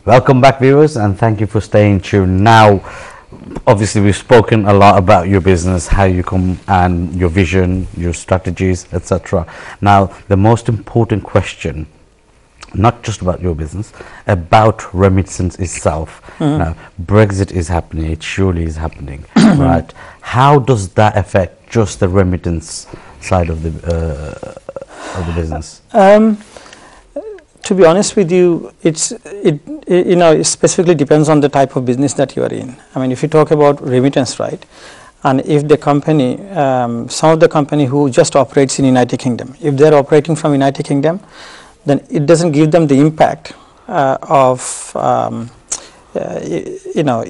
Welcome back, viewers, and thank you for staying tuned. Now, obviously, we've spoken a lot about your business, how you come, and your vision, your strategies, etc. Now, the most important question, not just about your business, about remittance itself. Now, Brexit is happening, it surely is happening, right? How does that affect just the remittance side of the business? To be honest with you, it specifically depends on the type of business that you are in. I mean, if you talk about remittance, right, and if the company, some of the company who just operates in United Kingdom, if they are operating from United Kingdom, then it doesn't give them the impact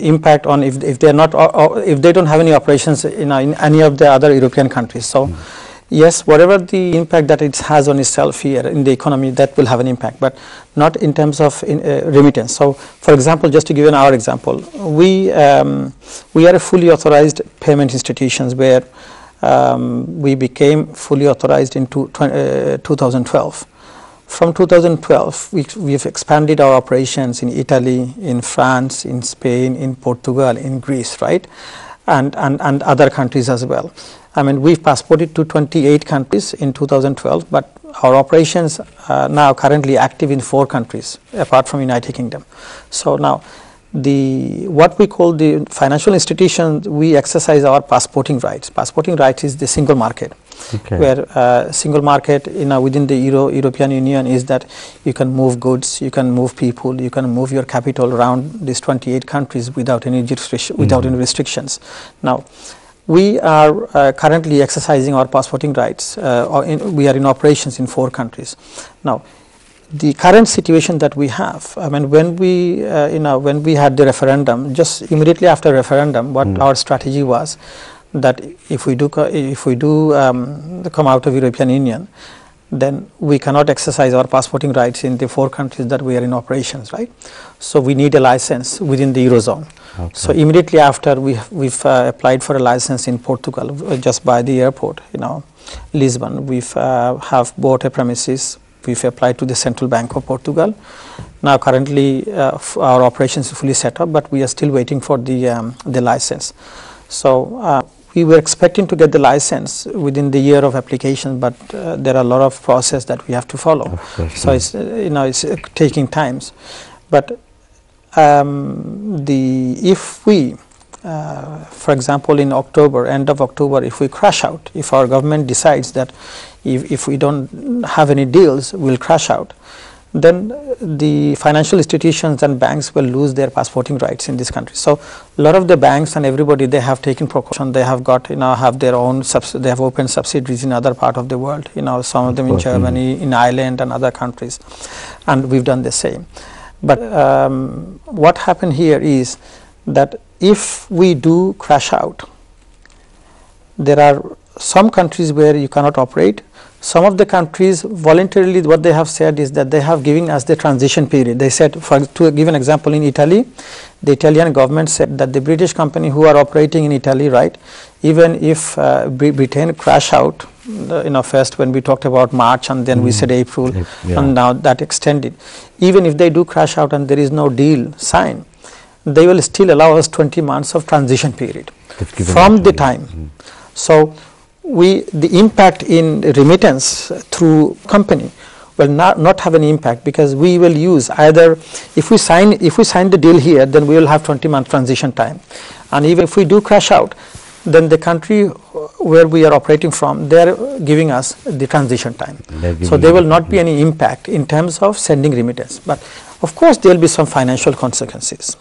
impact on if they are not, or if they don't have any operations in any of the other European countries. So. Yes, whatever the impact that it has on itself here in the economy, that will have an impact, but not in terms of remittance. So, for example, just to give our example, we are a fully authorized payment institutions where we became fully authorized in 2012. From 2012, we've expanded our operations in Italy, in France, in Spain, in Portugal, in Greece, right, and other countries as well. I mean, we've passported to 28 countries in 2012, but our operations are now currently active in 4 countries apart from United Kingdom. So now, what we call the financial institutions, we exercise our passporting rights. Passporting rights is the single market, where single market within the European Union is that you can move goods, you can move people, you can move your capital around these 28 countries without any any restrictions. Now, we are currently exercising our passporting rights. We are in operations in 4 countries. Now, the current situation that we have, I mean, when we had the referendum, just immediately after referendum, what our strategy was, that if we do come out of European Union, then we cannot exercise our passporting rights in the 4 countries that we are in operations, right? So we need a license within the Eurozone. Okay. So immediately after, we've applied for a license in Portugal, just by the airport, Lisbon. We've have bought a premises. We've applied to the Central Bank of Portugal. Now currently our operations are fully set up, but we are still waiting for the license. So we were expecting to get the license within the year of application, but there are a lot of process that we have to follow. So it's it's taking times. But if we, for example, in October, end of October, if we crash out, if our government decides that if we don't have any deals, we'll crash out, then the financial institutions and banks will lose their passporting rights in this country. So a lot of the banks and everybody, they have taken precaution. They have got have their own they have opened subsidiaries in other part of the world. Some of them in Germany, in Ireland, and other countries, and we've done the same. But what happened here is that if we do crash out, there are some countries where you cannot operate. Some of the countries voluntarily, what they have said is that they have given us the transition period. They said, to give an example, in Italy, the Italian government said that the British company who are operating in Italy, right, even if Britain crash out, first when we talked about March, and then we said April, and now that extended. Even if they do crash out and there is no deal signed, they will still allow us 20 months of transition period from the time. So the impact in remittance through company will not have any impact, because we will use either, if we sign the deal here, then we will have 20-month transition time, and even if we do crash out, then the country where we are operating from, they are giving us the transition time. So there will not be any impact in terms of sending remittance, but of course there will be some financial consequences.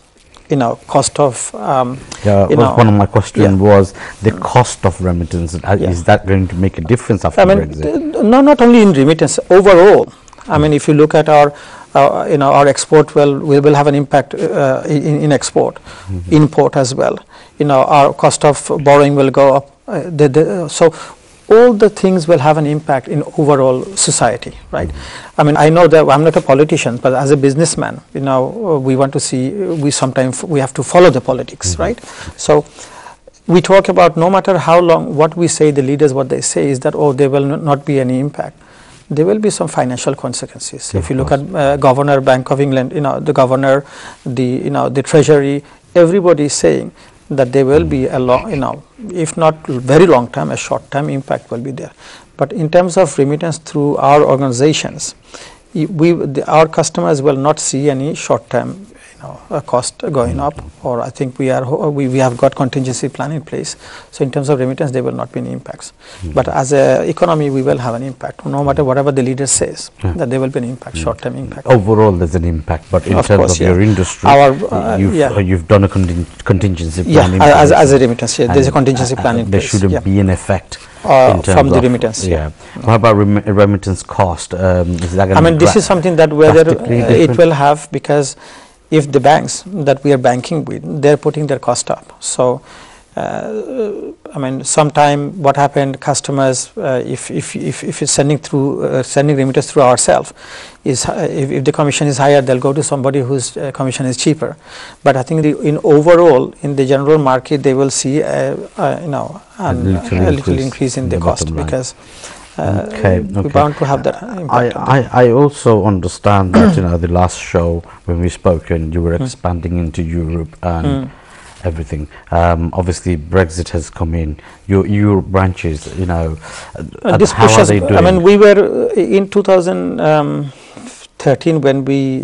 Cost of one of my questions was the cost of remittance. Is that going to make a difference after Brexit? No, not only in remittance, overall. I mean, if you look at our export, we will have an impact in export, import as well. Our cost of borrowing will go up. So all the things will have an impact in overall society, right? I mean, I know that I'm not a politician, but as a businessman, we want to see, sometimes we have to follow the politics, right? So we talk about, no matter how long, what we say, the leaders, what they say is that, oh, there will not be any impact. there will be some financial consequences. If you look at Governor Bank of England, the governor, the Treasury, everybody is saying that there will be a long, if not very long term, a short term impact will be there. But in terms of remittance through our organizations, our customers will not see any short term cost going up, or I think we have got contingency plan in place. So in terms of remittance, there will not be any impacts. But as an economy, we will have an impact, no matter whatever the leader says, that there will be an impact, short term impact. Overall, there's an impact, but in terms of your industry, you've done a contingency plan in place. As a remittance, there's a contingency plan in place. There shouldn't be an effect from the remittance. What about remittance cost? Is that I mean, this is something that whether it will have, because if the banks that we are banking with, they're putting their cost up. So, I mean, sometime what happened, customers, if it's sending remittance through ourselves, if the commission is higher, they'll go to somebody whose commission is cheaper. But I think in overall, in the general market, they will see a little increase in the cost, because we're bound to have that impact. I also understand that the last show when we spoke, and you were expanding into Europe and everything. Obviously, Brexit has come in. Your branches, this how are they doing? I mean, we were in 2013 when we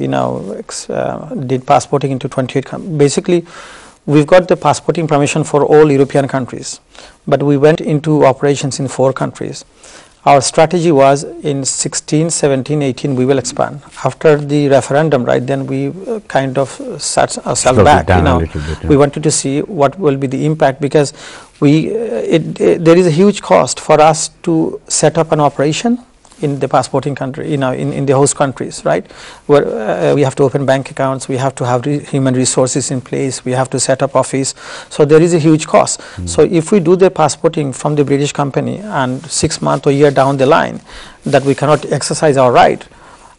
did passporting into 28. Basically, we've got the passporting permission for all European countries, but we went into operations in 4 countries. Our strategy was in 16, 17, 18 we will expand. After the referendum, right, then we kind of set ourselves back. We wanted to see what will be the impact, because there is a huge cost for us to set up an operation in the passporting country, in the host countries, right, where we have to open bank accounts, we have to have human resources in place, we have to set up office. So there is a huge cost. So if we do the passporting from the British company, and 6 months or a year down the line that we cannot exercise our right,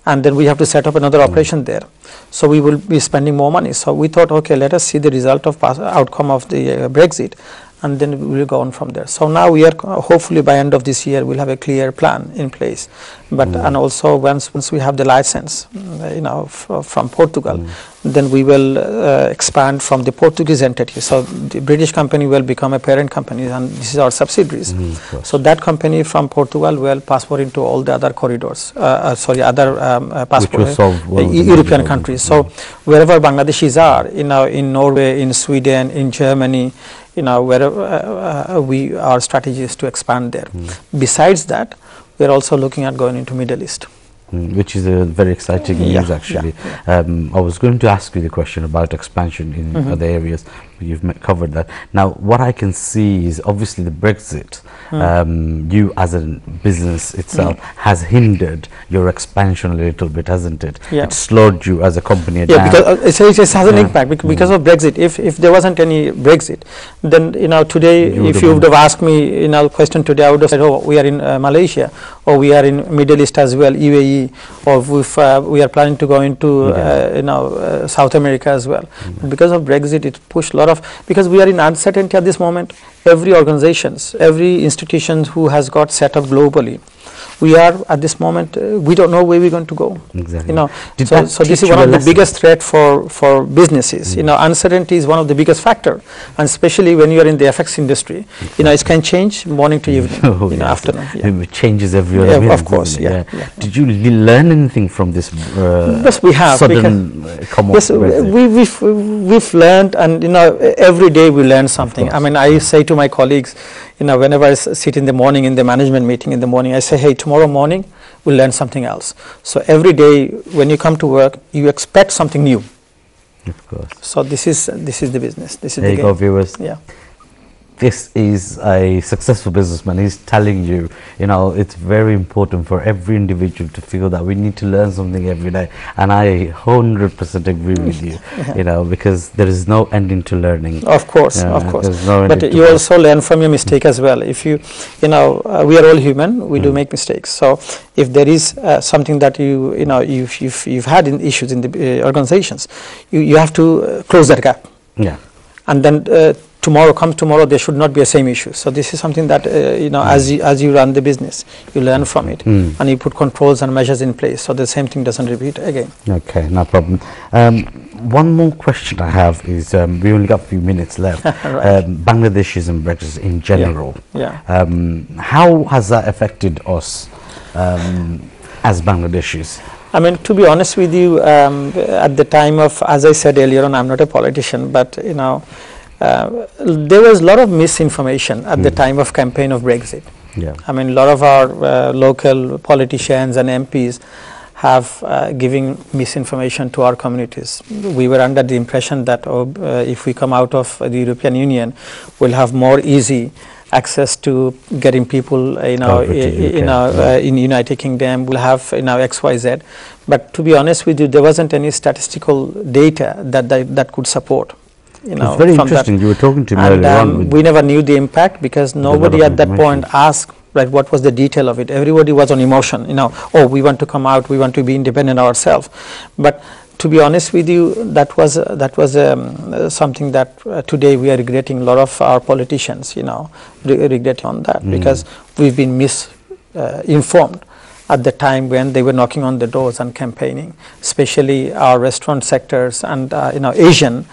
and then we have to set up another operation there, so we will be spending more money. So we thought, okay, let us see the result of outcome of the Brexit, and then we will go on from there. So now we are hopefully by end of this year we'll have a clear plan in place. But and also once we have the license, from Portugal, then we will expand from the Portuguese entity. So the British company will become a parent company, and this is our subsidiaries. So that company from Portugal will passport into all the other corridors. Other passport European countries. So wherever Bangladeshis are, in Norway, in Sweden, in Germany, wherever our strategy is to expand there. Besides that, we are also looking at going into Middle East. Which is a very exciting news, actually. I was going to ask you the question about expansion in other areas. You've covered that. Now, what I can see is obviously the Brexit, you as a business itself has hindered your expansion a little bit, hasn't it? It slowed you as a company down. Because it has an impact because of Brexit. If there wasn't any Brexit, then today, if you would have asked me question today, I would have said, oh, we are in Malaysia, or we are in Middle East as well, UAE, or we are planning to go into South America as well. Because of Brexit, it pushed a lot of, because we are in uncertainty at this moment. Every organizations, every institution who has got set up globally, we are at this moment, we don't know where we're going to go. Exactly. So this is one of the biggest threat for businesses. Uncertainty is one of the biggest factor, and especially when you are in the FX industry. It can change morning to evening, afternoon. It changes every other minute. Of course, Did you learn anything from this? Yes, we have. Sudden yes, we've learned, and every day we learn something. I mean, I say to my colleagues, whenever I sit in the morning in the management meeting in the morning, I say, hey, tomorrow morning we'll learn something else. So every day when you come to work, you expect something new. Of course. So this is the business. This is there the you game. Go, viewers. Yeah. This is a successful businessman. He's telling you, it's very important for every individual to feel that we need to learn something every day. And I 100% agree with you, because there is no ending to learning. Of course, of course. No, but you also learn from your mistake as well. If we are all human. We do make mistakes. So if there is something that you've had issues in the organizations, you have to close that gap. Yeah. And then tomorrow, there should not be a same issue. So this is something that as you run the business, you learn from it, and you put controls and measures in place, so the same thing doesn't repeat again. Okay, no problem. One more question I have is, we only got a few minutes left. Right. Bangladeshis and Brexit in general. Yeah. How has that affected us as Bangladeshis? I mean, to be honest with you, at the time of, as I said earlier on, I'm not a politician, but there was a lot of misinformation at the time of campaign of Brexit. Yeah. I mean, a lot of our local politicians and MPs have given misinformation to our communities. We were under the impression that if we come out of the European Union, we'll have more easy access to getting people in United Kingdom, we'll have XYZ. But to be honest with you, there wasn't any statistical data that could support. It's very interesting. You were talking to me earlier on. We never knew the impact because nobody at that point asked, right, what was the detail of it. Everybody was on emotion, oh, we want to come out, we want to be independent ourselves. But to be honest with you, that was something that today we are regretting. A lot of our politicians, regretting on that because we've been misinformed at the time when they were knocking on the doors and campaigning, especially our restaurant sectors and Asian,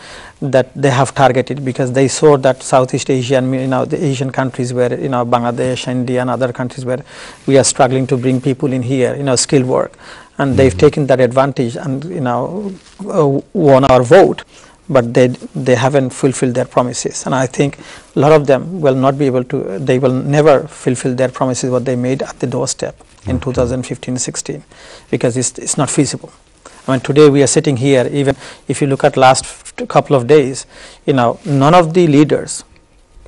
that they have targeted because they saw that Southeast Asia and the Asian countries where Bangladesh, India and other countries where we are struggling to bring people in here, skilled work, and they've taken that advantage and won our vote, but they haven't fulfilled their promises. And I think a lot of them will not be able to, they will never fulfill their promises what they made at the doorstep in 2015-16 because it's not feasible. I mean, today we are sitting here, even if you look at last couple of days, none of the leaders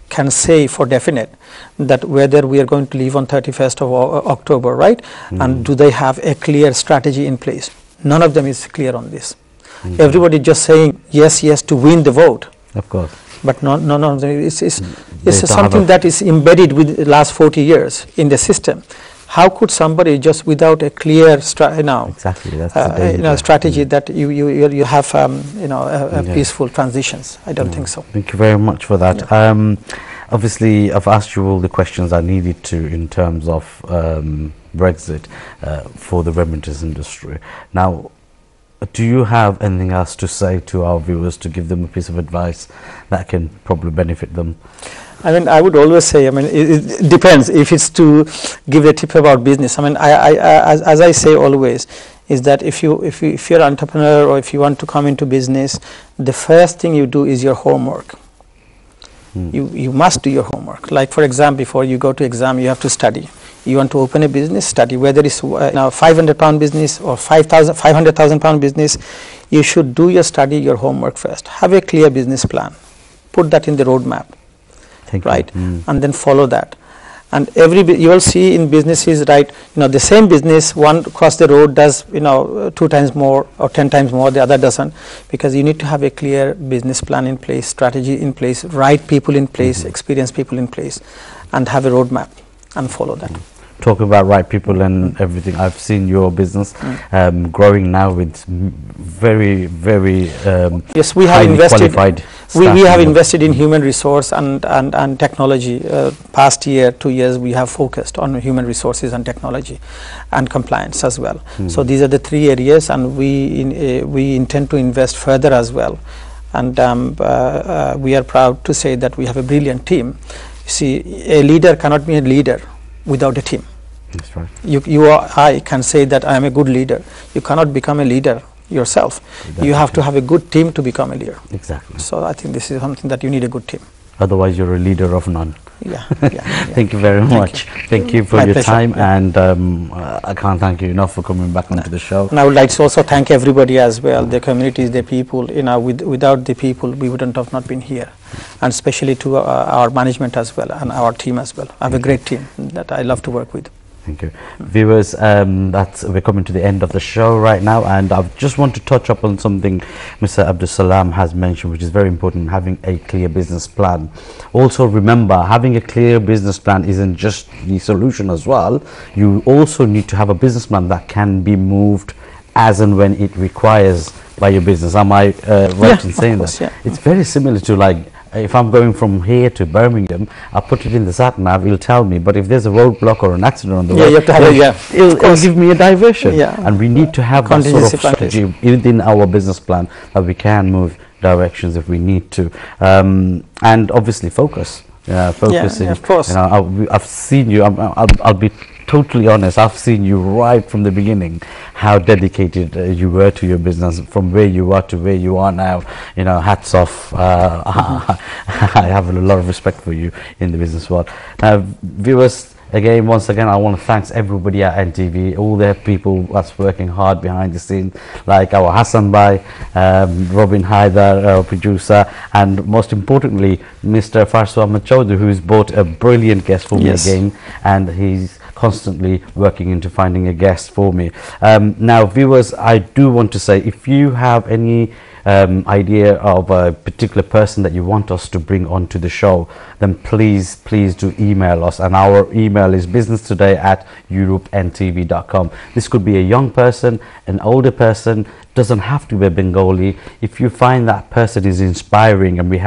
can say for definite that whether we are going to leave on 31st of October, right? And do they have a clear strategy in place? None of them is clear on this. Everybody just saying yes to win the vote. Of course. But none of them, it's something that is embedded with the last 40 years in the system. How could somebody just without a clear strategy that you have peaceful transitions? I don't think so. Thank you very much for that. Yeah. Obviously, I've asked you all the questions I needed to in terms of Brexit for the remittance industry. Now, do you have anything else to say to our viewers to give them a piece of advice that can probably benefit them? I mean, I would always say, I mean, it depends if it's to give a tip about business. I mean, as I say always, is that if you're an entrepreneur or if you want to come into business, the first thing you do is your homework. You must do your homework. Like, for example, before you go to exam, you have to study. You want to open a business, study. Whether it's now £500 business or £500,000 business, you should do your study, your homework first. Have a clear business plan. Put that in the roadmap. Right, and then follow that. And you will see in businesses, right, the same business, one across the road does 2 times more or 10 times more, the other doesn't, because you need to have a clear business plan in place, strategy in place, right people in place, experienced people in place, and have a roadmap and follow that. Talk about right people and everything. I've seen your business growing now with very yes, we have invested. We have invested in human resource and technology. Past year, 2 years, we have focused on human resources and technology and compliance as well. So these are the 3 areas, and we intend to invest further as well. And we are proud to say that we have a brilliant team. You see, a leader cannot be a leader without a team. That's right. You or I can say that I am a good leader. You cannot become a leader yourself. Exactly. You have to have a good team to become a leader. Exactly. So I think this is something that you need a good team. Otherwise, you're a leader of none. Yeah. Thank you very much. Thank you for My your pleasure. time, and I can't thank you enough for coming back onto the show. And I would like to also thank everybody as well, the communities, the people. Without the people, we wouldn't have not been here, and especially to our management as well and our team as well. I have a great team that I love to work with. Thank you. Viewers, we're coming to the end of the show right now, and I just want to touch up on something Mr. Abdul Salam has mentioned, which is very important, having a clear business plan. Also remember, having a clear business plan isn't just the solution as well. You also need to have a business plan that can be moved as and when it requires by your business. Am I right in saying that? Yeah. It's very similar to like if I'm going from here to Birmingham, I put it in the sat nav, it'll tell me. But if there's a roadblock or an accident on the way, you have to have it'll give me a diversion. And we need to have that sort of Contingency plan. strategy within our business plan, that we can move directions if we need to, and obviously focusing. Of course. You know, I've seen you. I'll be totally honest. I've seen you right from the beginning, how dedicated you were to your business, from where you are to where you are now. You know, hats off. I have a lot of respect for you in the business world. Viewers, again, once again, I want to thank everybody at NTV, all the people that's working hard behind the scenes, like our Hassan Bhai, Robin Hyder, our producer, and most importantly, Mr. Farsu Ahmed Chaudhry, who's brought a brilliant guest for me again, and he's constantly working into finding a guest for me. Now, viewers, I do want to say, if you have any idea of a particular person that you want us to bring onto the show, then please do email us, and our email is businesstoday@europentv.com. This could be a young person, an older person, doesn't have to be a Bengali. If you find that person is inspiring and he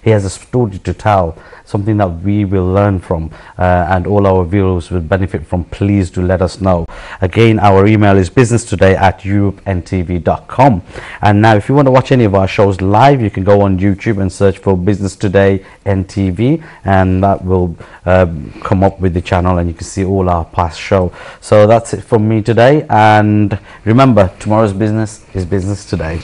has a story to tell, something that we will learn from, and all our viewers will benefit from, please do let us know. Again, our email is businesstoday@europentv.com. And now, if you want to watch any of our shows live, you can go on YouTube and search for Business Today NTV, and that will come up with the channel, and you can see all our past show. So that's it from me today, and remember, tomorrow's business is business today.